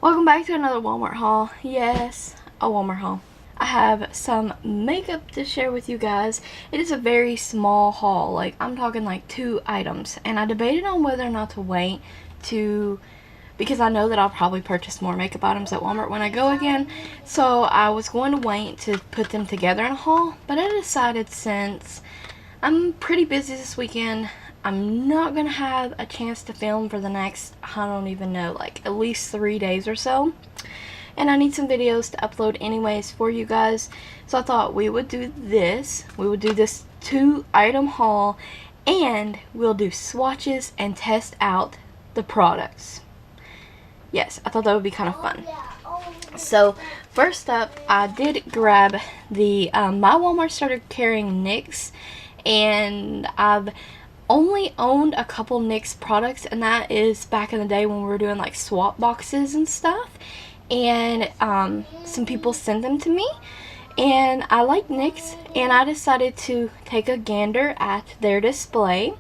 Welcome back to another Walmart haul. Yes, a Walmart haul. I have some makeup to share with you guys. It is a very small haul. Like, I'm talking like 2 items. And I debated on whether or not to wait because I know that I'll probably purchase more makeup items at Walmart when I go again. So I was going to wait to put them together in a haul. But I decided, since I'm pretty busy this weekend, I'm not going to have a chance to film for the next, I don't even know, like at least 3 days or so. And I need some videos to upload anyways for you guys. So I thought we would do this. We would do this 2-item haul, and we'll do swatches and test out the products. Yes, I thought that would be kind of fun. So first up, I did grab the, my Walmart started carrying NYX, and I've only owned a couple NYX products, and that is back in the day when we were doing like swap boxes and stuff, and some people sent them to me, and I like NYX, and I decided to take a gander at their display.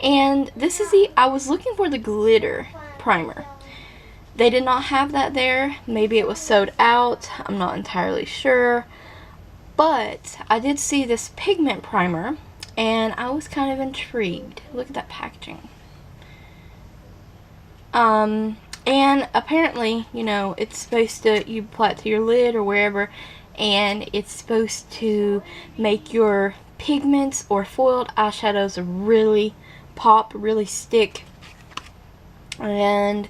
And this is I was looking for the glitter primer. They did not have that there. Maybe it was sold out, I'm not entirely sure, but I did see this pigment primer, and I was kind of intrigued. Look at that packaging. And apparently, you know, it's supposed to, you apply it to your lid or wherever, and it's supposed to make your pigments or foiled eyeshadows really pop, really stick. And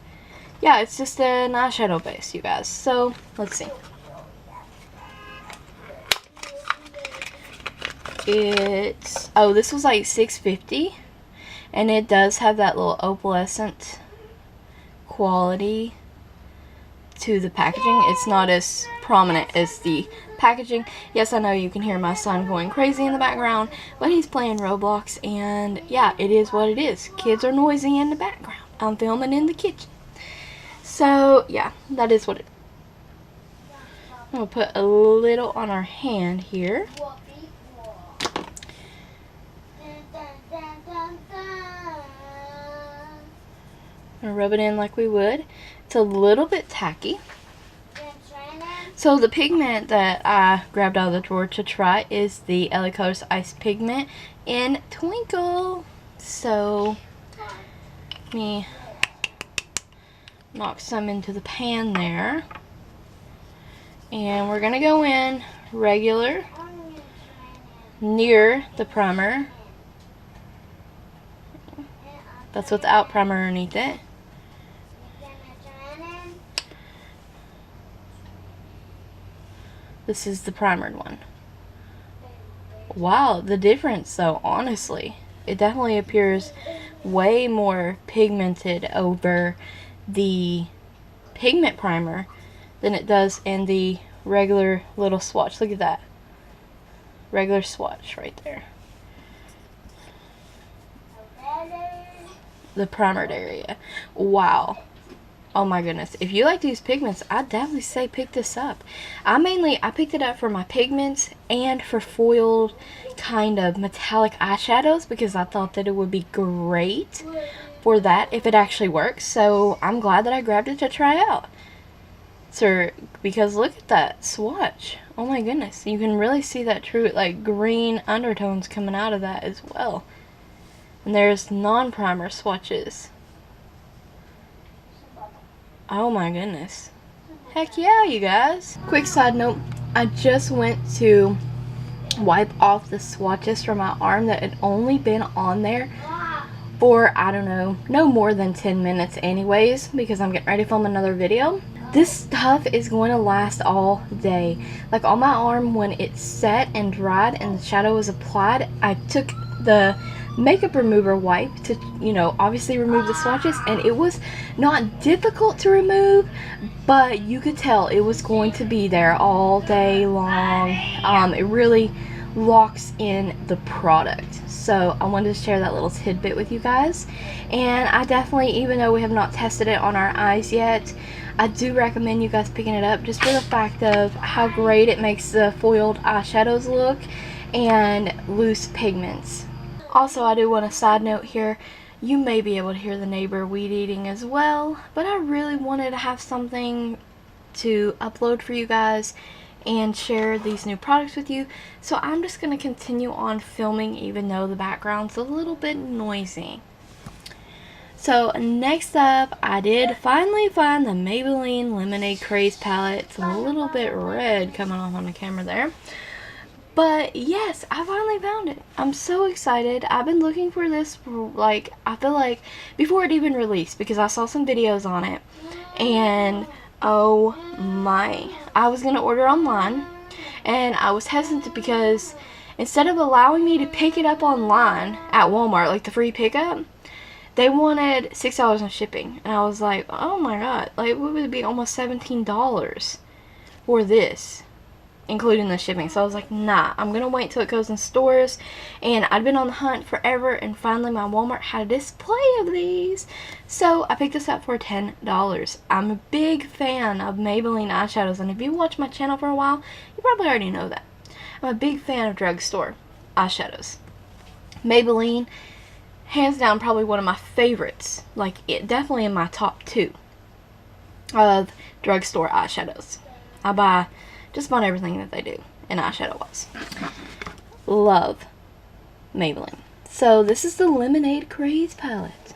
yeah, it's just an eyeshadow base, you guys. So let's see. It's, oh, this was like $6.50, and it does have that little opalescent quality to the packaging. It's not as prominent as the packaging. Yes, I know you can hear my son going crazy in the background, but he's playing Roblox, and yeah, it is what it is. Kids are noisy in the background. I'm filming in the kitchen. So yeah, that is what it is. I'm going to put a little on our hand here. And rub it in like we would. It's a little bit tacky. So the pigment that I grabbed out of the drawer to try is the LA Colors Ice Pigment in Twinkle. So let me knock some into the pan there. And we're going to go in regular near the primer. That's without primer underneath it. This is the primered one. Wow, the difference though, honestly. It definitely appears way more pigmented over the pigment primer than it does in the regular little swatch. Look at that. Regular swatch right there. The primered area. Wow. Oh my goodness. If you like these pigments, I definitely say pick this up. I picked it up for my pigments and for foiled kind of metallic eyeshadows, because I thought that it would be great for that if it actually works. So I'm glad that I grabbed it to try out. So, because look at that swatch. Oh my goodness. You can really see that true like green undertones coming out of that as well. And there's non-primer swatches. Oh my goodness. Heck yeah, you guys. Quick side note, I just went to wipe off the swatches from my arm that had only been on there for, I don't know, no more than 10 minutes anyways, because I'm getting ready to film another video. This stuff is going to last all day. Like on my arm, when it set and dried and the shadow was applied, I took the makeup remover wipe to, you know, obviously remove the swatches, and it was not difficult to remove, but you could tell it was going to be there all day long. It really locks in the product. So I wanted to share that little tidbit with you guys. And I definitely, even though we have not tested it on our eyes yet, I do recommend you guys picking it up, just for the fact of how great it makes the foiled eyeshadows look and loose pigments. Also, I do want a side note here. You may be able to hear the neighbor weed eating as well, but I really wanted to have something to upload for you guys and share these new products with you, so I'm just going to continue on filming even though the background's a little bit noisy. So next up, I did finally find the Maybelline Lemonade Craze palette. It's a little bit red coming off on the camera there. But yes, I finally found it. I'm so excited. I've been looking for this for like, I feel like before it even released, because I saw some videos on it. And oh my, I was going to order online. And I was hesitant because instead of allowing me to pick it up online at Walmart, like the free pickup, they wanted $6 in shipping. And I was like, oh my god, like what would it be, almost $17 for this, including the shipping. So I was like, nah, I'm gonna wait till it goes in stores. And I'd been on the hunt forever, and finally my Walmart had a display of these, so I picked this up for $10. I'm a big fan of Maybelline eyeshadows, and if you watch my channel for a while, you probably already know that. I'm a big fan of drugstore eyeshadows. Maybelline, hands down, probably one of my favorites. Like, it definitely in my top 2 of drugstore eyeshadows. I buy just about everything that they do in eyeshadow wise. Love Maybelline. So this is the Lemonade Craze palette.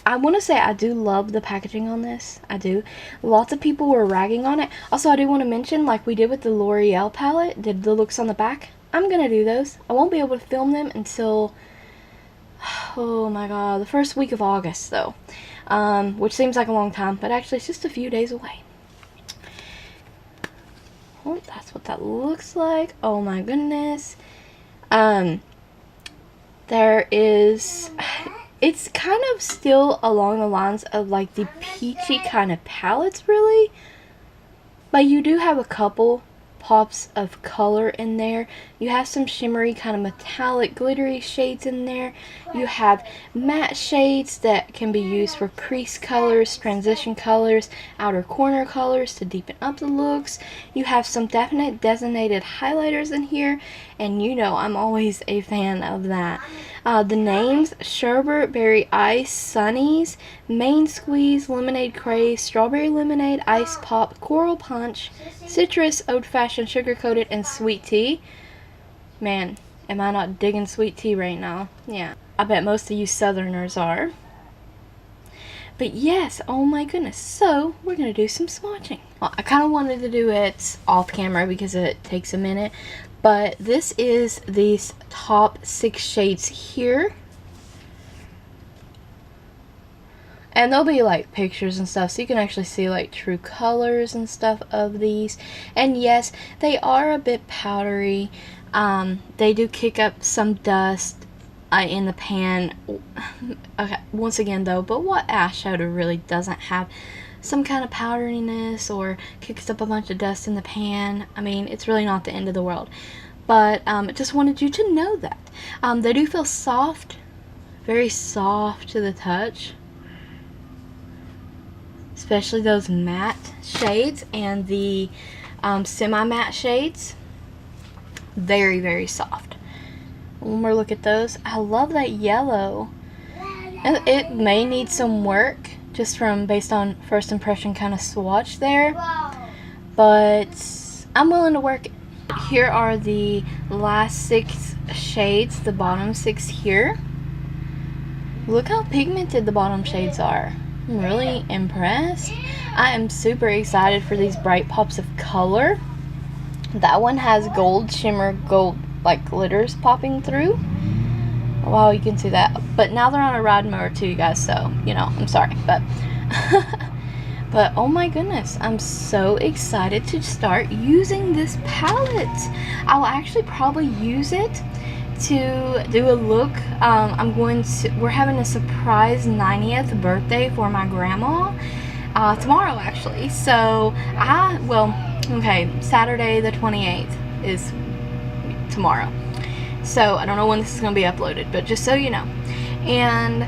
I want to say I do love the packaging on this. I do. Lots of people were ragging on it. Also, I do want to mention, like we did with the L'Oreal palette, did the looks on the back. I'm going to do those. I won't be able to film them until, oh my god, the first week of August though. Which seems like a long time, but actually it's just a few days away. Oh, that's what that looks like. Oh my goodness. There is, it's kind of still along the lines of like the peachy kind of palettes really, but you do have a couple pops of color in there. You have some shimmery kind of metallic glittery shades in there. You have matte shades that can be used for crease colors, transition colors, outer corner colors to deepen up the looks. You have some definite designated highlighters in here, and you know I'm always a fan of that. The names: Sherbet Berry Ice, Sunnies, Main Squeeze, Lemonade Craze, Strawberry Lemonade, Ice Pop, Coral Punch, Citrus, Old Fashioned, Sugar Coated, and Sweet Tea. Man, am I not digging sweet tea right now? Yeah, I bet most of you Southerners are. But yes, oh my goodness. So, we're going to do some swatching. Well, I kind of wanted to do it off camera because it takes a minute. But this is these top 6 shades here. And there'll be like pictures and stuff, so you can actually see like true colors and stuff of these. And yes, they are a bit powdery. They do kick up some dust in the pan. Okay, once again though, but what eyeshadow really doesn't have some kind of powderiness or kicks up a bunch of dust in the pan? I mean, it's really not the end of the world. But I just wanted you to know that. They do feel soft, very soft to the touch. Especially those matte shades and the semi-matte shades. Very, very soft. One more look at those. I love that yellow. And it may need some work just from based on first impression kind of swatch there. But I'm willing to work it. Here are the last 6 shades, the bottom 6 here. Look how pigmented the bottom shades are. I'm really impressed. I am super excited for these bright pops of color. That one has gold shimmer, gold like glitters popping through. Wow, you can see that. But now they're on a ride mower too, you guys, so you know, I'm sorry, but but oh my goodness, I'm so excited to start using this palette. I'll actually probably use it to do a look. We're having a surprise 90th birthday for my grandma tomorrow actually. So Saturday the 28th is tomorrow. So I don't know when this is going to be uploaded, but just so you know. And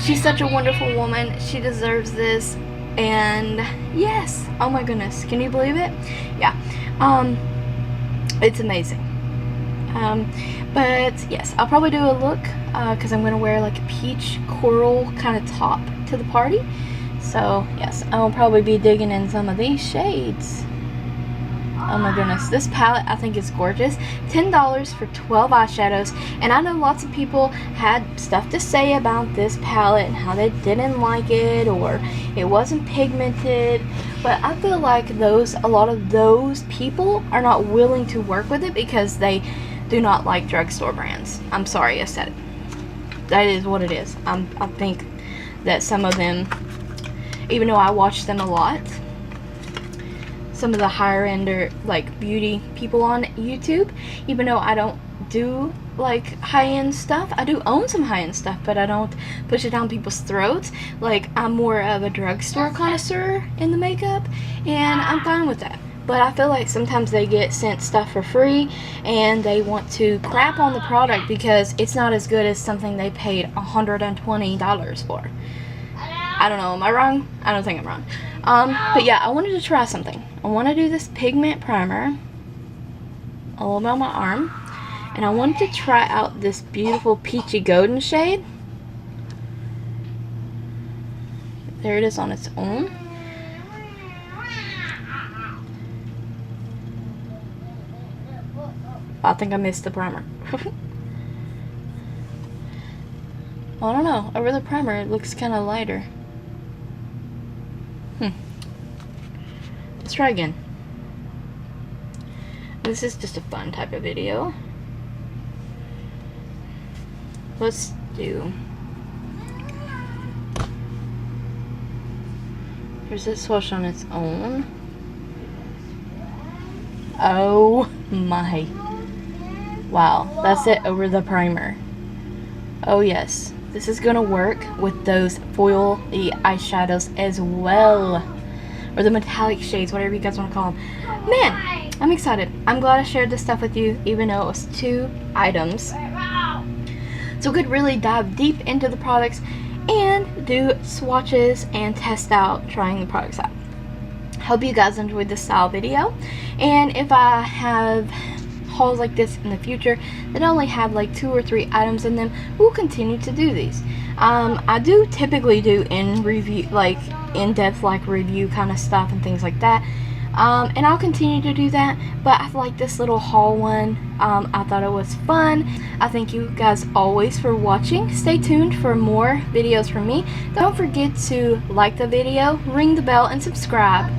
she's such a wonderful woman. She deserves this. And yes, oh my goodness, can you believe it? Yeah, it's amazing. But yes, I'll probably do a look because I'm going to wear like a peach coral kind of top to the party. So yes, I will probably be digging in some of these shades. Oh my goodness, this palette I think is gorgeous. $10 for 12 eyeshadows, and I know lots of people had stuff to say about this palette and how they didn't like it or it wasn't pigmented, but I feel like a lot of those people are not willing to work with it because they do not like drugstore brands. I'm sorry I said it. That is what it is. I think that some of them, even though I watch them a lot, some of the higher ender like beauty people on YouTube, even though I don't do like high-end stuff, I do own some high-end stuff, but I don't push it down people's throats. Like, I'm more of a drugstore connoisseur in the makeup, and I'm fine with that. But I feel like sometimes they get sent stuff for free and they want to crap on the product because it's not as good as something they paid $120 for. I don't know, am I wrong? I don't think I'm wrong. But yeah, I wanted to try something. I want to do this pigment primer all about my arm, and I wanted to try out this beautiful peachy golden shade. There it is on its own. I think I missed the primer. I don't know, over the primer it looks kind of lighter. Let's try again. This is just a fun type of video. Let's do... Here's this swatch on its own. Oh my. Wow, that's it over the primer. Oh yes, this is gonna work with those foil-y eyeshadows as well. Or the metallic shades, whatever you guys want to call them. Man, I'm excited. I'm glad I shared this stuff with you, even though it was 2 items. So we could really dive deep into the products and do swatches and test out trying the products out. Hope you guys enjoyed this style video. And if I have hauls like this in the future that only have like 2 or 3 items in them, we'll continue to do these. I do typically do in-depth like review kind of stuff and things like that, and I'll continue to do that, but I like this little haul one. I thought it was fun. I thank you guys always for watching. Stay tuned for more videos from me. Don't forget to like the video, ring the bell, and subscribe.